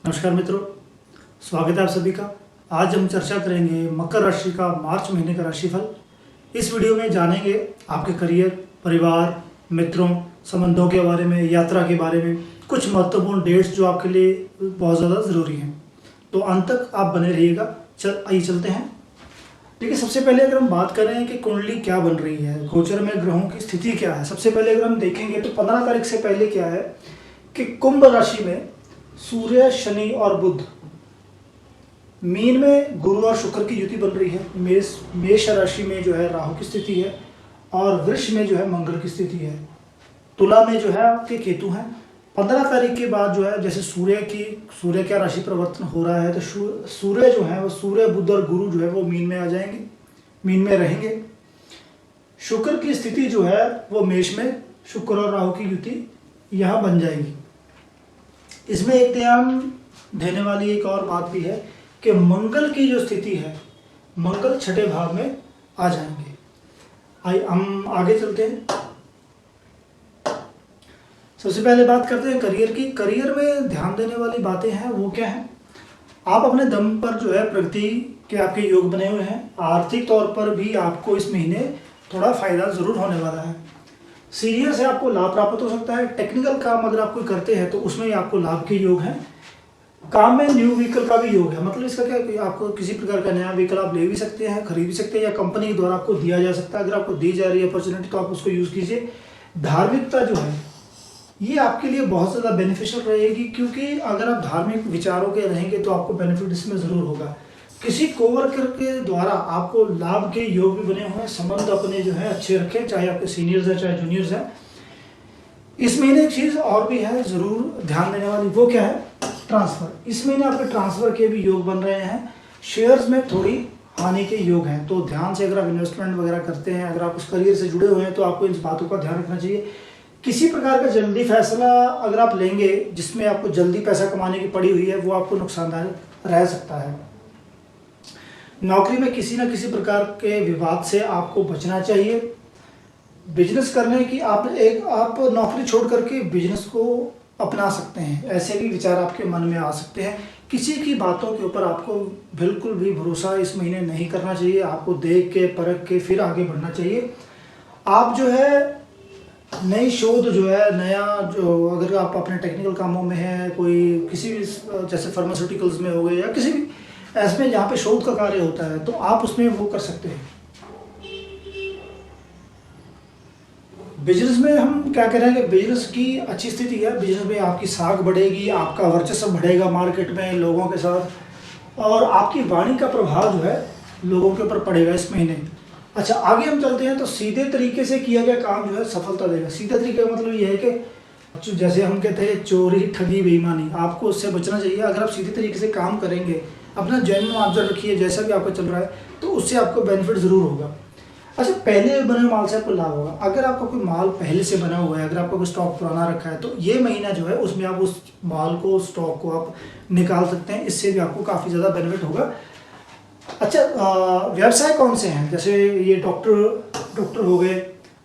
नमस्कार मित्रों, स्वागत है आप सभी का। आज हम चर्चा करेंगे मकर राशि का मार्च महीने का राशिफल। इस वीडियो में जानेंगे आपके करियर, परिवार, मित्रों, संबंधों के बारे में, यात्रा के बारे में, कुछ महत्वपूर्ण डेट्स जो आपके लिए बहुत ज़्यादा ज़रूरी हैं। तो अंत तक आप बने रहिएगा। आइए चलते हैं। देखिए, सबसे पहले अगर हम बात करें कि कुंडली क्या बन रही है, गोचर में ग्रहों की स्थिति क्या है, सबसे पहले अगर हम देखेंगे तो 15 तारीख से पहले क्या है कि कुंभ राशि में सूर्य, शनि और बुध, मीन में गुरु और शुक्र की युति बन रही है, मेष राशि में जो है राहु की स्थिति है और वृष में जो है मंगल की स्थिति है, तुला में जो है आपके केतु हैं। 15 तारीख के बाद जो है जैसे सूर्य का राशि परिवर्तन हो रहा है, तो सूर्य जो है वो सूर्य, बुध और गुरु जो है वो मीन में आ जाएंगे, मीन में रहेंगे। शुक्र की स्थिति जो है वो मेष में, शुक्र और राहु की युति यहाँ बन जाएगी। इसमें एक ध्यान देने वाली एक और बात भी है कि मंगल की जो स्थिति है, मंगल छठे भाव में आ जाएंगे। आइए हम आगे चलते हैं। सबसे पहले बात करते हैं करियर की। करियर में ध्यान देने वाली बातें हैं वो क्या है? आप अपने दम पर जो है प्रगति के आपके योग बने हुए हैं। आर्थिक तौर पर भी आपको इस महीने थोड़ा फायदा जरूर होने वाला है। सीनियर से आपको लाभ प्राप्त हो सकता है। टेक्निकल काम अगर आप कोई करते हैं तो उसमें ही आपको लाभ के योग हैं। काम में न्यू व्हीकल का भी योग है। मतलब इसका क्या है कि आपको किसी प्रकार का नया व्हीकल आप ले भी सकते हैं, खरीद भी सकते हैं, या कंपनी के द्वारा आपको दिया जा सकता है। अगर आपको दी जा रही है अपॉर्चुनिटी तो आप उसको यूज़ कीजिए। धार्मिकता जो है ये आपके लिए बहुत ज़्यादा बेनिफिशियल रहेगी, क्योंकि अगर आप धार्मिक विचारों के रहेंगे तो आपको बेनिफिट इसमें ज़रूर होगा। किसी कोवर्कर के द्वारा आपको लाभ के योग भी बने हुए हैं। संबंध अपने जो है अच्छे रखें, चाहे आपके सीनियर्स हैं चाहे जूनियर्स हैं। इस महीने एक चीज़ और भी है ज़रूर ध्यान देने वाली, वो क्या है? ट्रांसफ़र। इस महीने आपके ट्रांसफ़र के भी योग बन रहे हैं। शेयर्स में थोड़ी हानि के योग हैं, तो ध्यान से अगर आप इन्वेस्टमेंट वगैरह करते हैं, अगर आप उस करियर से जुड़े हुए हैं तो आपको इन बातों का ध्यान रखना चाहिए। किसी प्रकार का जल्दी फैसला अगर आप लेंगे जिसमें आपको जल्दी पैसा कमाने की पड़ी हुई है, वो आपको नुकसानदायक रह सकता है। नौकरी में किसी न किसी प्रकार के विवाद से आपको बचना चाहिए। बिजनेस करने की आप नौकरी छोड़ करके बिजनेस को अपना सकते हैं, ऐसे भी विचार आपके मन में आ सकते हैं। किसी की बातों के ऊपर आपको बिल्कुल भी भरोसा इस महीने नहीं करना चाहिए। आपको देख के परख के फिर आगे बढ़ना चाहिए। आप जो है नई शोध जो है, नया जो अगर आप अपने टेक्निकल कामों में हैं, कोई किसी भी जैसे फार्मास्यूटिकल्स में हो गए या किसी भी ऐसे में जहाँ पे शोध का कार्य होता है, तो आप उसमें वो कर सकते हैं। बिजनेस में हम क्या कह रहे हैं कि बिजनेस की अच्छी स्थिति है। बिजनेस में आपकी साख बढ़ेगी, आपका वर्चस्व बढ़ेगा मार्केट में लोगों के साथ, और आपकी वाणी का प्रभाव जो है लोगों के ऊपर पड़ेगा इस महीने। अच्छा, आगे हम चलते हैं। तो सीधे तरीके से किया गया काम जो है सफलता देगा। सीधे तरीके का मतलब ये है कि जैसे हम कहते हैं चोरी, ठगी, बेईमानी, आपको उससे बचना चाहिए। अगर आप सीधे तरीके से काम करेंगे, अपना जेन्युइन आंसर रखिए, जैसा भी आपका चल रहा है, तो उससे आपको बेनिफिट ज़रूर होगा। अच्छा, पहले बने हुए माल से आपको लाभ होगा। अगर आपका कोई माल पहले से बना हुआ है, अगर आपका कोई स्टॉक पुराना रखा है, तो ये महीना जो है उसमें आप उस माल को, स्टॉक को आप निकाल सकते हैं। इससे भी आपको काफ़ी ज़्यादा बेनिफिट होगा। अच्छा, व्यवसाय कौन से हैं? जैसे ये डॉक्टर हो गए,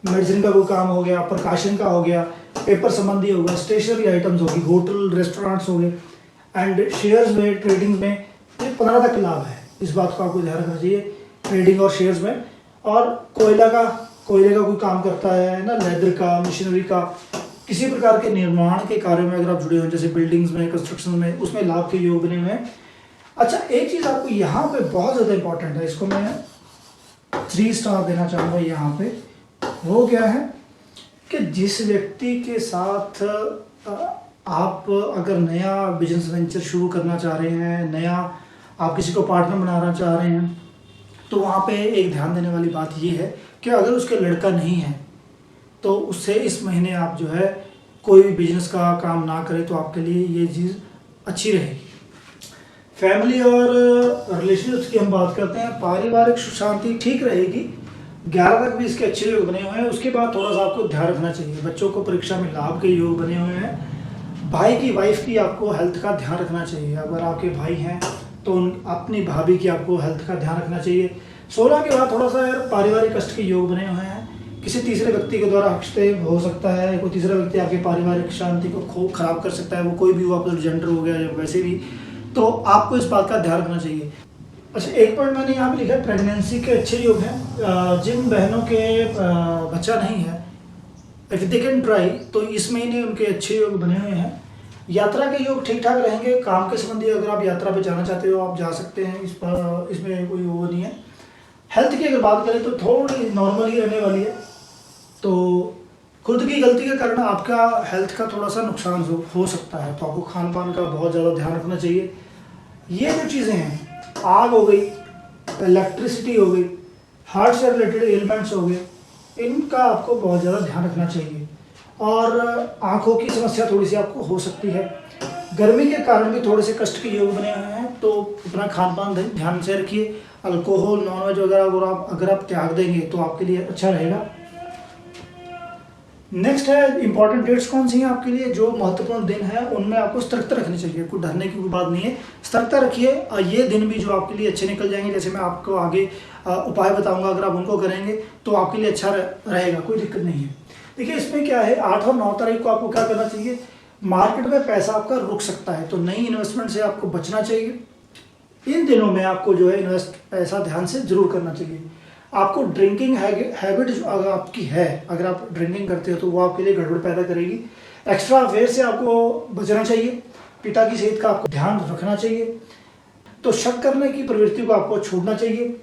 मेडिसिन का कोई काम हो गया, प्रकाशन का हो गया, पेपर संबंधी हो गया, स्टेशनरी आइटम्स होगी, होटल रेस्टोरेंट्स हो गए, एंड शेयर्स में, ट्रेडिंग में ये 15 तक लाभ है। इस बात को आपको ध्यान रखना चाहिए ट्रेडिंग और शेयर्स में। और कोयले का कोई काम करता है ना, लेदर का, मशीनरी का, किसी प्रकार के निर्माण के कार्य में अगर आप जुड़े हुए, जैसे बिल्डिंग्स में, कंस्ट्रक्शन में, उसमें लाभ के योग बने हुए हैं। अच्छा, एक चीज़ आपको यहाँ पे बहुत ज़्यादा इंपॉर्टेंट है, इसको मैं 3 स्टार देना चाहूँगा यहाँ पे। वो क्या है कि जिस व्यक्ति के साथ आप अगर नया बिजनेस वेंचर शुरू करना चाह रहे हैं, नया आप किसी को पार्टनर बनाना चाह रहे हैं, तो वहाँ पे एक ध्यान देने वाली बात ये है कि अगर उसके लड़का नहीं है तो उससे इस महीने आप जो है कोई भी बिजनेस का काम ना करें, तो आपके लिए ये चीज़ अच्छी रहेगी। फैमिली और रिलेशनशिप्स की हम बात करते हैं। पारिवारिक सुख शांति ठीक रहेगी। 11 तक भी इसके अच्छे योग बने हुए हैं। उसके बाद थोड़ा सा आपको ध्यान रखना चाहिए। बच्चों को परीक्षा में लाभ के योग बने हुए हैं। भाई की वाइफ की आपको हेल्थ का ध्यान रखना चाहिए। अगर आपके भाई हैं तो अपनी भाभी की आपको हेल्थ का ध्यान रखना चाहिए। 16 के बाद थोड़ा सा यार पारिवारिक कष्ट के योग बने हुए हैं। किसी तीसरे व्यक्ति के द्वारा हस्तक्षेप हो सकता है, कोई तीसरा व्यक्ति आपकी पारिवारिक शांति को खराब कर सकता है, वो कोई भी हो, अपोजिट जेंडर हो गया या वैसे भी, तो आपको इस बात का ध्यान रखना चाहिए। अच्छा, एक पॉइंट मैंने यहाँ पे लिखा है, प्रेगनेंसी के अच्छे योग हैं। जिन बहनों के बच्चा नहीं है, इफ दे कैन ट्राई, तो इस महीने उनके अच्छे योग बने हुए हैं। यात्रा के योग ठीक ठाक रहेंगे। काम के संबंधी अगर आप यात्रा पे जाना चाहते हो आप जा सकते हैं, इसमें कोई वो नहीं है। हेल्थ की अगर बात करें तो थोड़ी नॉर्मल ही रहने वाली है, तो खुद की गलती के कारण आपका हेल्थ का थोड़ा सा नुकसान हो सकता है, तो आपको खान पान का बहुत ज़्यादा ध्यान रखना चाहिए। ये जो चीज़ें हैं, आग हो गई, इलेक्ट्रिसिटी हो गई, हार्ट से रिलेटेड एलिमेंट्स हो गए, इनका आपको बहुत ज़्यादा ध्यान रखना चाहिए। और आँखों की समस्या थोड़ी सी आपको हो सकती है। गर्मी के कारण भी थोड़े से कष्ट के योग बने हुए हैं, तो अपना खान पान ध्यान से रखिए। अल्कोहल, नॉनवेज वगैरह अगर आप त्याग देंगे तो आपके लिए अच्छा रहेगा। नेक्स्ट है इंपॉर्टेंट डेट्स कौन सी हैं आपके लिए, जो महत्वपूर्ण दिन है उनमें आपको सतर्कता रखनी चाहिए। कोई डरने की कोई बात नहीं है, सतर्कता रखिए। ये दिन भी जो आपके लिए अच्छे निकल जाएंगे, जैसे मैं आपको आगे उपाय बताऊंगा, अगर आप उनको करेंगे तो आपके लिए अच्छा रहेगा, कोई दिक्कत नहीं है। देखिए इसमें क्या है, 8 और 9 तारीख को आपको क्या करना चाहिए, मार्केट में पैसा आपका रुक सकता है, तो नई इन्वेस्टमेंट से आपको बचना चाहिए। इन दिनों में आपको जो है पैसा ध्यान से जरूर करना चाहिए। आपको ड्रिंकिंग हैबिट जो अगर आपकी है, अगर आप ड्रिंकिंग करते हो तो वो आपके लिए गड़बड़ पैदा करेगी। एक्स्ट्रा अफेयर से आपको बचना चाहिए। पिता की सेहत का आपको ध्यान रखना चाहिए। तो शक करने की प्रवृत्ति को आपको छोड़ना चाहिए।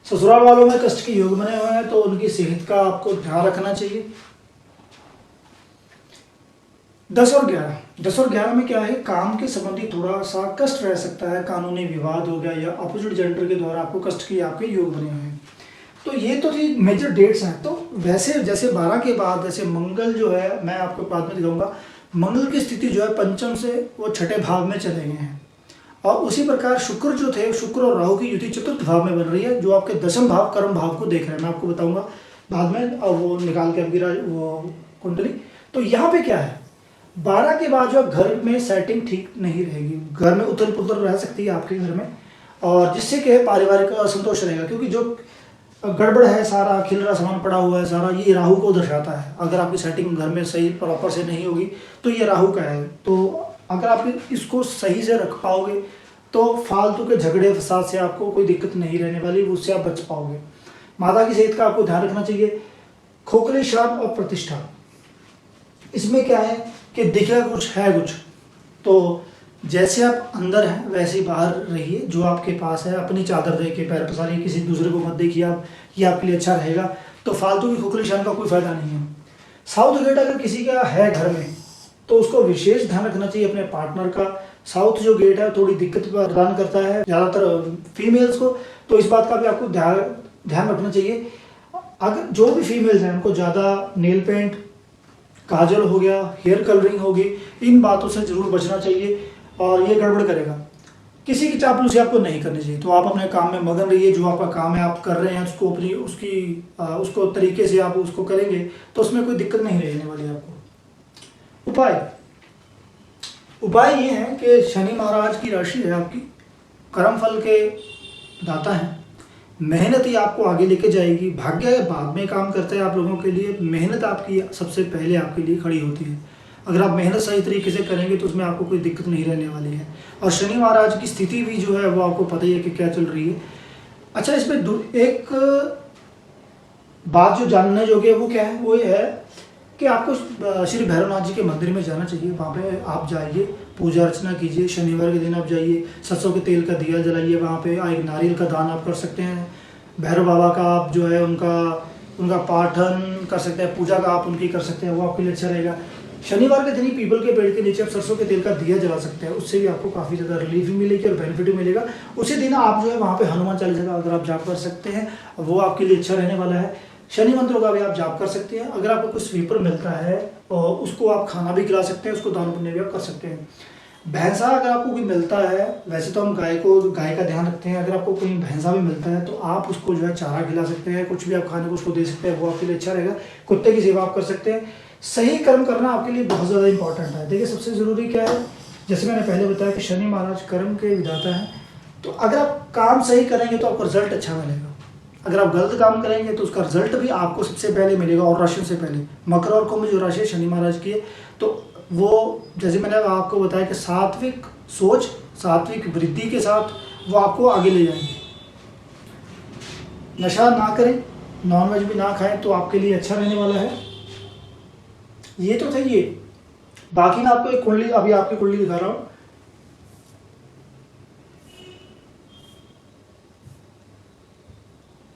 ससुराल वालों में कष्ट के योग बने हुए हैं, तो उनकी सेहत का आपको ध्यान रखना चाहिए। 10 और 11 में क्या है, काम के संबंधी थोड़ा सा कष्ट रह सकता है, कानूनी विवाद हो गया या अपोजिट जेंडर के द्वारा आपको कष्ट के आपके योग बने हुए हैं। तो ये तो थी मेजर डेट्स हैं। तो वैसे जैसे 12 के बाद जैसे मंगल जो है, मैं आपको बाद में दिखाऊंगा, मंगल की स्थिति जो है पंचम से वो छठे भाव में चले गए हैं। और उसी प्रकार शुक्र जो थे, शुक्र और राहु की युति चतुर्थ भाव में बन रही है, जो आपके दशम भाव कर्म भाव को देख रहे हैं। मैं आपको बताऊंगा बाद में, और वो निकाल के आपकी वो कुंडली। तो यहाँ पे क्या है, 12 के बाद जो घर में सेटिंग ठीक नहीं रहेगी, घर में उथल पुथल रह सकती है आपके घर में, और जिससे कि पारिवारिक असंतोष रहेगा, क्योंकि जो गड़बड़ है, सारा खिल रहा सामान पड़ा हुआ है सारा, ये राहु को दर्शाता है। अगर आपकी सेटिंग घर में सही प्रॉपर से नहीं होगी तो ये राहु का है। तो अगर आप इसको सही से रख पाओगे तो फालतू के झगड़े फसाद से आपको कोई दिक्कत नहीं रहने वाली, उससे आप बच पाओगे। माता की सेहत का आपको ध्यान रखना चाहिए। खोखले शांत और प्रतिष्ठा, इसमें क्या है कि दिखेगा कुछ है कुछ, तो जैसे आप अंदर हैं वैसे ही बाहर रहिए। जो आपके पास है अपनी चादर दे के पैर पसारिए, किसी दूसरे को मत देखिए आप, ये आपके लिए अच्छा रहेगा। तो फालतू की खोखली शान का कोई फायदा नहीं है। साउथ गेट अगर किसी का है घर में तो उसको विशेष ध्यान रखना चाहिए अपने पार्टनर का। साउथ जो गेट है थोड़ी दिक्कत प्रदान करता है ज़्यादातर फीमेल्स को, तो इस बात का भी आपको ध्यान रखना चाहिए। अगर जो भी फीमेल्स हैं उनको ज़्यादा नेल पेंट, काजल हो गया, हेयर कलरिंग होगी, इन बातों से जरूर बचना चाहिए, और ये गड़बड़ करेगा। किसी की चापलूसी आपको नहीं करनी चाहिए। तो आप अपने काम में मगन रहिए, जो आपका काम है आप कर रहे हैं उसको अपनी उसको तरीके से आप उसको करेंगे तो उसमें कोई दिक्कत नहीं रहने वाली आपको। उपाय ये है कि शनि महाराज की राशि है आपकी, कर्मफल के दाता हैं, मेहनत ही आपको आगे लेके जाएगी। भाग्य बाद में काम करता है आप लोगों के लिए, मेहनत आपकी सबसे पहले आपके लिए खड़ी होती है। अगर आप मेहनत सही तरीके से करेंगे तो उसमें आपको कोई दिक्कत नहीं रहने वाली है। और शनि महाराज की स्थिति भी जो है वो आपको पता ही है कि क्या चल रही है। अच्छा, इसमें एक बात जो जानने योग्य है वो क्या है, वो ये है कि आपको श्री भैरवनाथ जी के मंदिर में जाना चाहिए। वहाँ पे आप जाइए, पूजा अर्चना कीजिए। शनिवार के दिन आप जाइए, सरसों के तेल का दिया जलाइए, वहाँ पे एक नारियल का दान आप कर सकते हैं। भैरव बाबा का आप जो है उनका पाठन कर सकते हैं, पूजा का आप उनकी कर सकते हैं, वो आपके लिए अच्छा रहेगा। शनिवार के दिन ही पीपल के पेड़ के नीचे आप सरसों के तेल का दिया जला सकते हैं, उससे भी आपको काफ़ी ज़्यादा रिलीफ भी मिलेगी और बेनिफिट भी मिलेगा। उसी दिन आप जो है वहाँ पे हनुमान चालीसा का अगर आप जाप कर सकते हैं, वो आपके लिए अच्छा रहने वाला है। शनि मंत्रों का भी आप जाप कर सकते हैं। अगर आपको कुछ स्वीपर मिलता है और उसको आप खाना भी खिला सकते हैं, उसको दान पुण्य भी आप कर सकते हैं। भैंसा अगर आपको कोई मिलता है, वैसे तो हम गाय का ध्यान रखते हैं, अगर आपको कोई भैंसा भी मिलता है तो आप उसको जो है चारा खिला सकते हैं, कुछ भी आप खाने को उसको दे सकते हैं, वो आपके लिए अच्छा रहेगा। कुत्ते की सेवा आप कर सकते हैं। सही कर्म करना आपके लिए बहुत ज़्यादा इंपॉर्टेंट है। देखिए सबसे ज़रूरी क्या है, जैसे मैंने पहले बताया कि शनि महाराज कर्म के विधाता हैं, तो अगर आप काम सही करेंगे तो आपको रिजल्ट अच्छा मिलेगा। अगर आप गलत काम करेंगे तो उसका रिजल्ट भी आपको सबसे पहले मिलेगा, और राशि से पहले। मकर और कुंभ जो राशि है शनि महाराज की है, तो वो जैसे मैंने आपको बताया कि सात्विक सोच, सात्विक वृद्धि के साथ वो आपको आगे ले जाएंगे। नशा ना करें, नॉनवेज भी ना खाएं तो आपके लिए अच्छा रहने वाला है। ये तो था ये। बाकी मैं आपको एक कुंडली, अभी आपकी कुंडली दिखा रहा हूँ।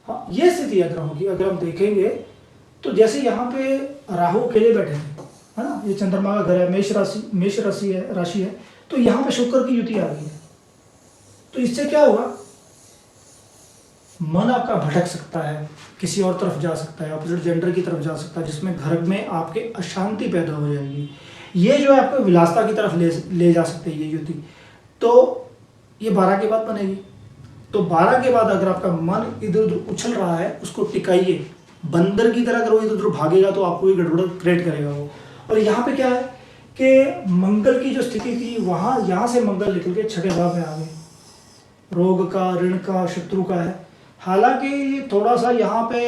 हाँ, ये स्थिति है ग्रहों की अगर हम देखेंगे तो जैसे यहाँ पे राहु अकेले बैठे हैं, है ना, ये चंद्रमा का घर है, मेष राशि है, तो यहाँ पे शुक्र की युति आ गई है। तो इससे क्या होगा, मन आपका भटक सकता है, किसी और तरफ जा सकता है, ऑपोजिट जेंडर की तरफ जा सकता है, जिसमें घर में आपके अशांति पैदा हो जाएगी। ये जो है आपको विलासता की तरफ ले जा सकते हैं ये युति। तो ये 12 के बाद बनेगी। तो 12 के बाद अगर आपका मन इधर उधर उछल रहा है, उसको टिकाइए। बंदर की तरह अगर वो इधर उधर भागेगा तो आपको ये गड़बड़ क्रिएट करेगा वो। और यहाँ पे क्या है कि मंगल की जो स्थिति थी वहाँ, यहाँ से मंगल निकल के छठे भाव में आ गए, रोग का, ऋण का, शत्रु का है। हालांकि ये थोड़ा सा यहाँ पे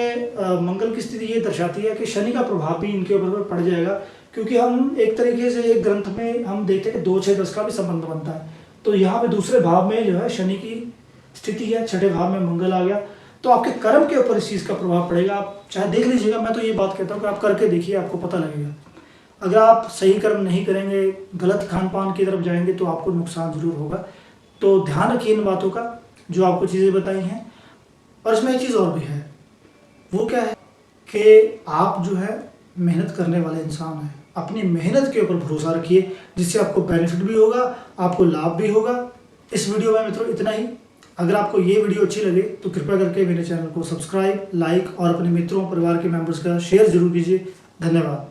मंगल की स्थिति ये दर्शाती है कि शनि का प्रभाव भी इनके ऊपर पड़ जाएगा, क्योंकि हम एक तरीके से एक ग्रंथ में हम देखते हैं कि 2, 6, 10 का भी संबंध बनता है। तो यहाँ पे दूसरे भाव में जो है शनि की स्थिति है, छठे भाव में मंगल आ गया, तो आपके कर्म के ऊपर इस चीज़ का प्रभाव पड़ेगा। आप चाहे देख लीजिएगा, मैं तो ये बात कहता हूँ कि आप करके देखिए, आपको पता लगेगा। अगर आप सही कर्म नहीं करेंगे, गलत खान पान की तरफ जाएंगे तो आपको नुकसान जरूर होगा। तो ध्यान रखिए इन बातों का जो आपको चीज़ें बताई हैं। और इसमें एक चीज़ और भी है, वो क्या है कि आप जो है मेहनत करने वाले इंसान हैं, अपनी मेहनत के ऊपर भरोसा रखिए, जिससे आपको बेनिफिट भी होगा, आपको लाभ भी होगा। इस वीडियो में मित्रों इतना ही। अगर आपको ये वीडियो अच्छी लगे तो कृपया करके मेरे चैनल को सब्सक्राइब, लाइक और अपने मित्रों, परिवार के मेंबर्स का शेयर जरूर कीजिए। धन्यवाद।